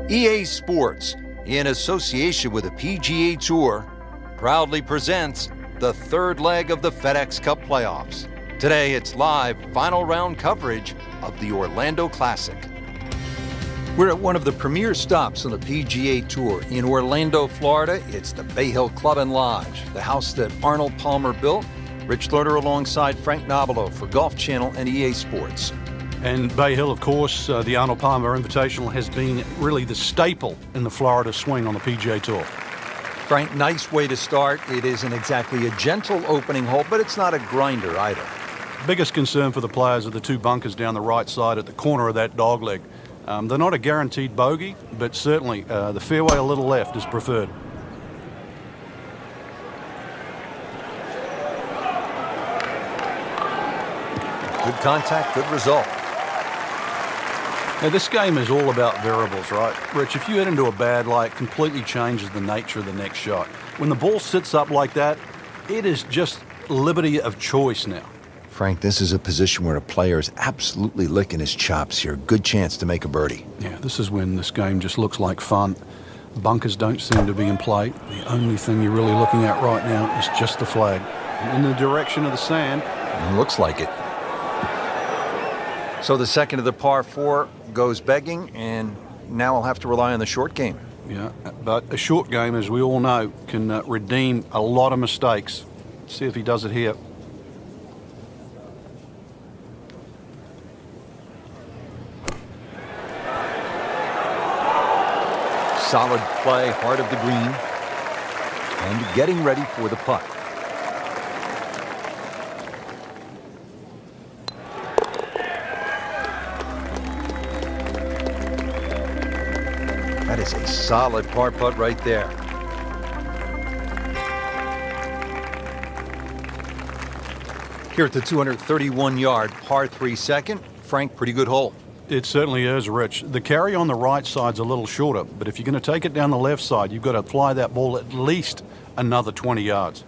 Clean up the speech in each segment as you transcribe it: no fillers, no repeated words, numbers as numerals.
EA Sports, in association with the PGA Tour, proudly presents the third leg of the FedEx Cup playoffs. Today, it's live final round coverage of the Orlando Classic. We're at one of the premier stops on the PGA Tour in Orlando, Florida. It's the Bay Hill Club and Lodge, the house that Arnold Palmer built. Rich Lerner alongside Frank Nobilo for Golf Channel and EA Sports. And Bay Hill, of course, the Arnold Palmer Invitational has been really the staple in the Florida swing on the PGA Tour. Frank, nice way to start. It isn't exactly a gentle opening hole, but it's not a grinder either. Biggest concern for the players are the two bunkers down the right side at the corner of that dogleg. They're not a guaranteed bogey, but certainly the fairway a little left is preferred. Good contact, good result. Now, this game is all about variables, right? Rich, if you hit into a bad lie, it completely changes the nature of the next shot. When the ball sits up like that, it is just liberty of choice now. Frank, this is a position where a player is absolutely licking his chops here. Good chance to make a birdie. Yeah, this is when this game just looks like fun. Bunkers don't seem to be in play. The only thing you're really looking at right now is just the flag. In the direction of the sand. Looks like it. So the second of the par four goes begging, and now I'll have to rely on the short game. Yeah, but a short game, as we all know, can redeem a lot of mistakes. See if he does it here. Solid play, heart of the green, and getting ready for the putt. That is a solid par putt right there. Here at the 231-yard par 3 second, Frank, pretty good hole. It certainly is, Rich. The carry on the right side's a little shorter, but if you're going to take it down the left side, you've got to fly that ball at least another 20 yards.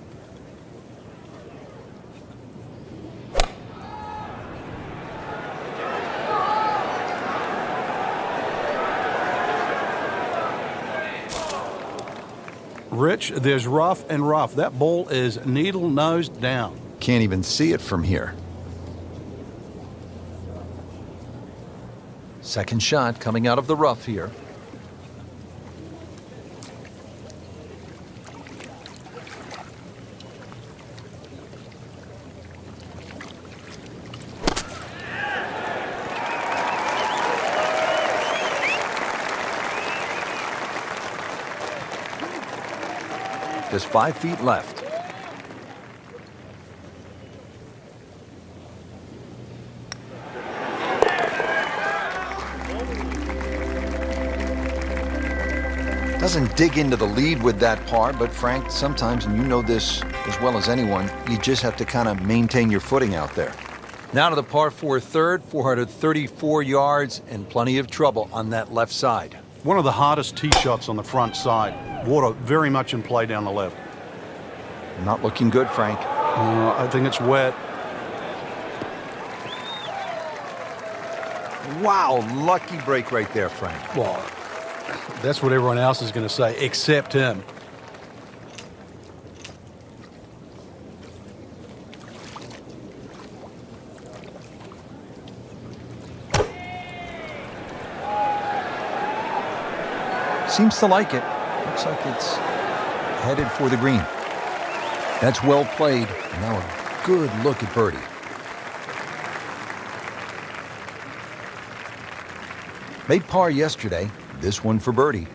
Rich, there's rough and rough. That ball is needle nose down. Can't even see it from here. Second shot coming out of the rough here. Just 5 feet left. Doesn't dig into the lead with that par, but Frank, sometimes, and you know this as well as anyone, you just have to kind of maintain your footing out there. Now to the par 4 third, 434 yards and plenty of trouble on that left side. One of the hardest tee shots on the front side. Water very much in play down the left. Not looking good, Frank. I think it's wet. Wow, lucky break right there, Frank. Well, that's what everyone else is going to say, except him. Seems to like it. Looks like it's headed for the green. That's well played. Now a good look at birdie. Made par yesterday. This one for birdie.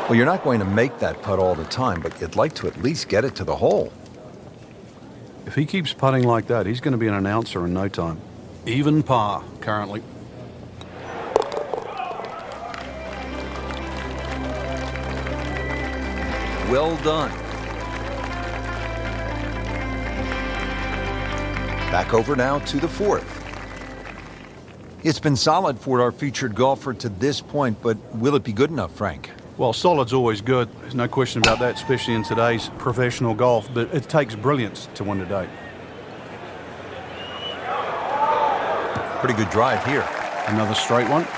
Well, you're not going to make that putt all the time, but you'd like to at least get it to the hole. If he keeps putting like that, he's going to be an announcer in no time. Even par, currently. Well done. Back over now to the fourth. It's been solid for our featured golfer to this point, but will it be good enough, Frank? Well, solid's always good. There's no question about that, especially in today's professional golf, but it takes brilliance to win today. Pretty good drive here. Another straight one.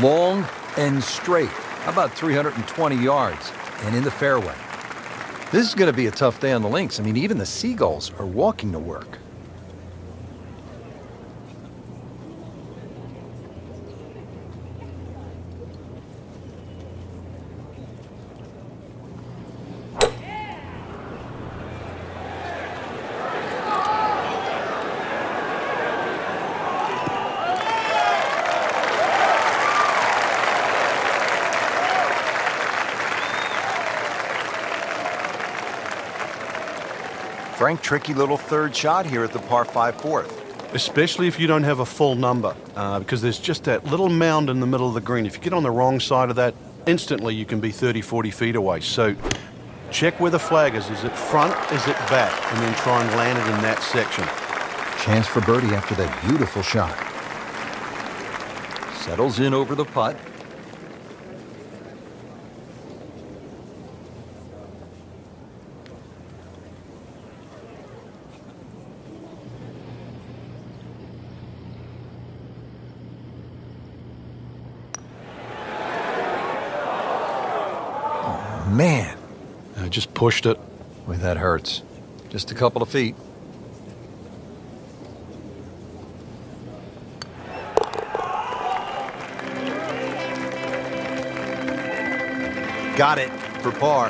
Long and straight, about 320 yards, and in the fairway. This is going to be a tough day on the links. I mean, even the seagulls are walking to work. Frank, tricky little third shot here at the par 5 fourth. Especially if you don't have a full number, because there's just that little mound in the middle of the green. If you get on the wrong side of that, instantly you can be 30, 40 feet away. So check where the flag is. Is it front? Is it back? And then try and land it in that section. Chance for birdie after that beautiful shot. Settles in over the putt. Man, I just pushed it. boy, that hurts. Just a couple of feet. Got it for par.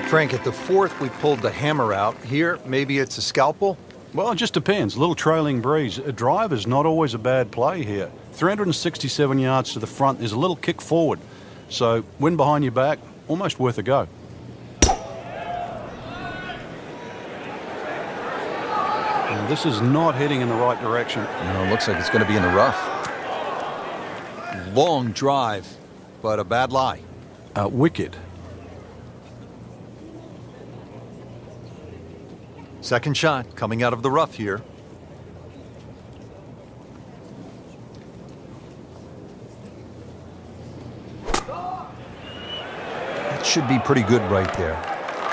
Frank, at the fourth, we pulled the hammer out. Here, maybe it's a scalpel. Well, it just depends. A little trailing breeze. A drive is not always a bad play here. 367 yards to the front. There's a little kick forward. So wind behind your back, almost worth a go. Now, this is not heading in the right direction. No, it looks like it's going to be in the rough. Long drive, but a bad lie. Wicked. Second shot coming out of the rough here. That should be pretty good right there.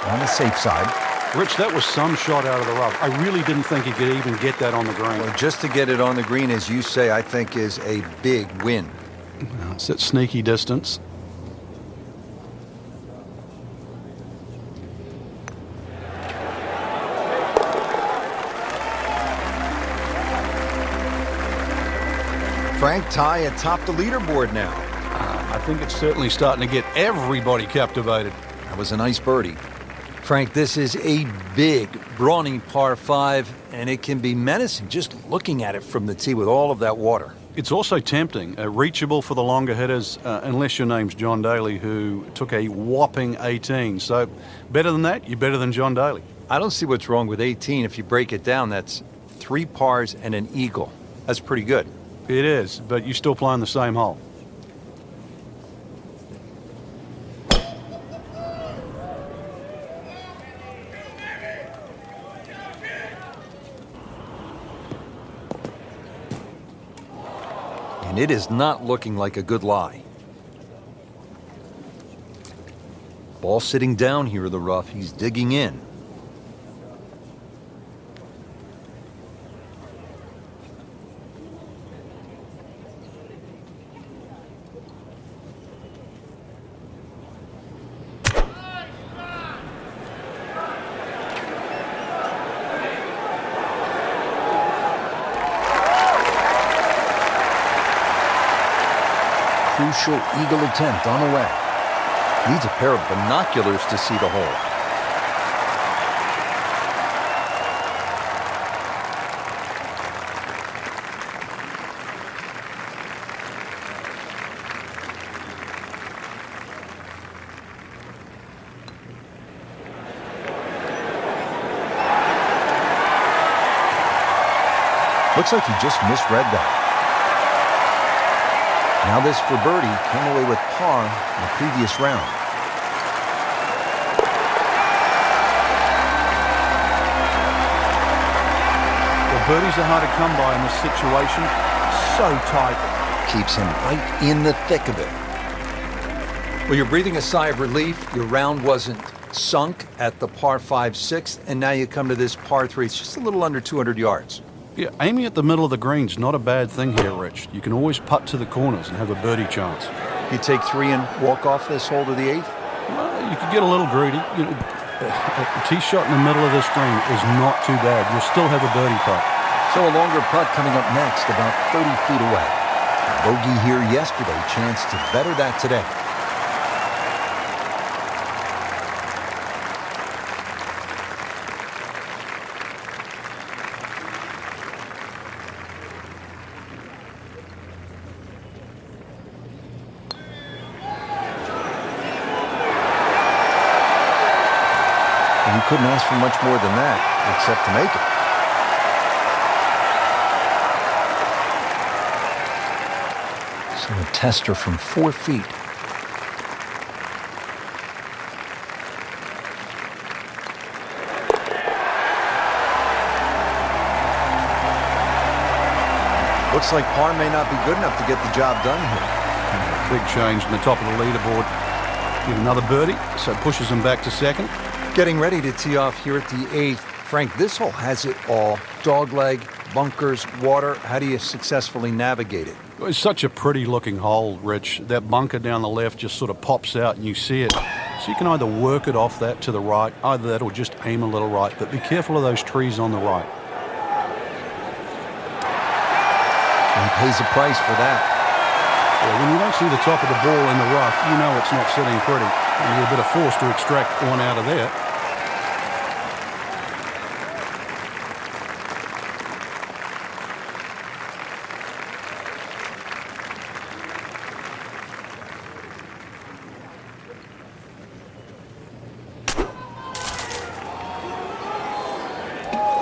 On the safe side. Rich, that was some shot out of the rough. I really didn't think he could even get that on the green. Well, just to get it on the green, as you say, I think is a big win. Well, it's that sneaky distance. Frank, tie atop the leaderboard now. I think it's certainly starting to get everybody captivated. That was a nice birdie. Frank, this is a big, brawny par 5, and it can be menacing just looking at it from the tee with all of that water. It's also tempting, reachable for the longer hitters, unless your name's John Daly, who took a whopping 18. So better than that, you're better than John Daly. I don't see what's wrong with 18. If you break it down, that's 3 pars and an eagle. That's pretty good. It is, but you're still playing the same hole. And it is not looking like a good lie. Ball sitting down here in the rough. He's digging in. Crucial eagle attempt on the way. Needs a pair of binoculars to see the hole. Looks like he just misread that. Now this for birdie, came away with par in the previous round. birdies are hard to come by in this situation. So tight. Keeps him right in the thick of it. Well, you're breathing a sigh of relief. Your round wasn't sunk at the par 5 6th, and now you come to this par 3. It's just a little under 200 yards. Yeah, aiming at the middle of the green's not a bad thing here, Rich. You can always putt to the corners and have a birdie chance. You take 3 and walk off this hole to the 8th? Well, you could get a little greedy. You know, a tee shot in the middle of this green is not too bad. You'll still have a birdie putt. So a longer putt coming up next, about 30 feet away. Bogey here yesterday, chance to better that today. And you couldn't ask for much more than that, except to make it. So a tester from 4 feet. Looks like par may not be good enough to get the job done here. Big change in the top of the leaderboard. Get another birdie, so it pushes him back to second. Getting ready to tee off here at the 8th. Frank, this hole has it all. Dogleg, bunkers, water. How do you successfully navigate it? It's such a pretty looking hole, Rich. That bunker down the left just sort of pops out and you see it. So you can either work it off that to the right, either that or just aim a little right, but be careful of those trees on the right. And he pays a price for that. Yeah, when you don't see the top of the ball in the rough, you know it's not sitting pretty. And you're a bit of force to extract one out of there.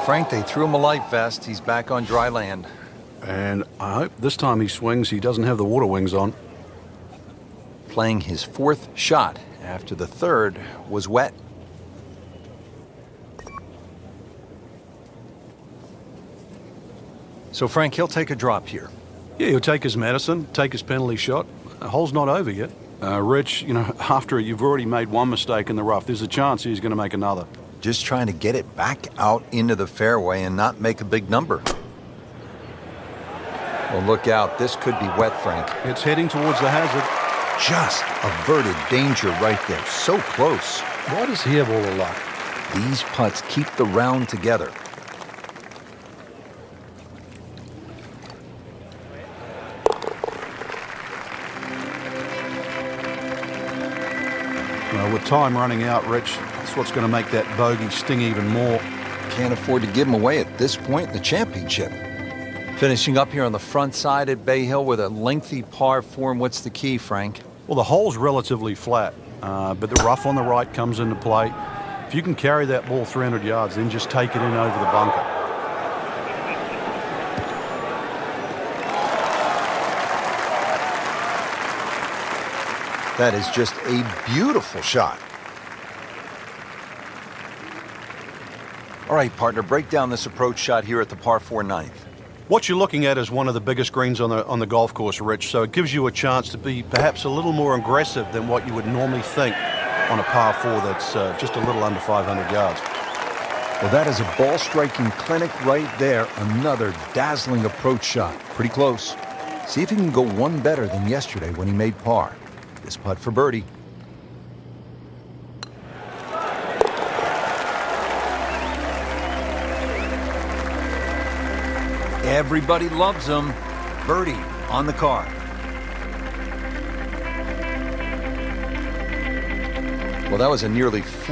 Frank, they threw him a life vest. He's back on dry land. And I hope this time he swings, he doesn't have the water wings on. Playing his 4th shot after the 3rd was wet. So, Frank, he'll take a drop here. Yeah, he'll take his medicine, take his penalty shot. The hole's not over yet. Rich, you know, after you've already made one mistake in the rough, there's a chance he's going to make another. Just trying to get it back out into the fairway and not make a big number. Well, look out. This could be wet, Frank. It's heading towards the hazard. Just averted danger right there. So close. Why does he have all the luck? These putts keep the round together. Well, with time running out, Rich, that's what's going to make that bogey sting even more. Can't afford to give him away at this point in the championship. Finishing up here on the front side at Bay Hill with a lengthy par 4. And what's the key, Frank? Well, the hole's relatively flat, but the rough on the right comes into play. If you can carry that ball 300 yards, then just take it in over the bunker. That is just a beautiful shot. All right, partner, break down this approach shot here at the par 4 9th. What you're looking at is one of the biggest greens on the golf course, Rich, so it gives you a chance to be perhaps a little more aggressive than what you would normally think on a par 4 that's just a little under 500 yards. Well, that is a ball-striking clinic right there. Another dazzling approach shot. Pretty close. See if he can go one better than yesterday when he made par. This putt for birdie. Everybody loves him. Birdie on the card. Well, that was a nearly flawless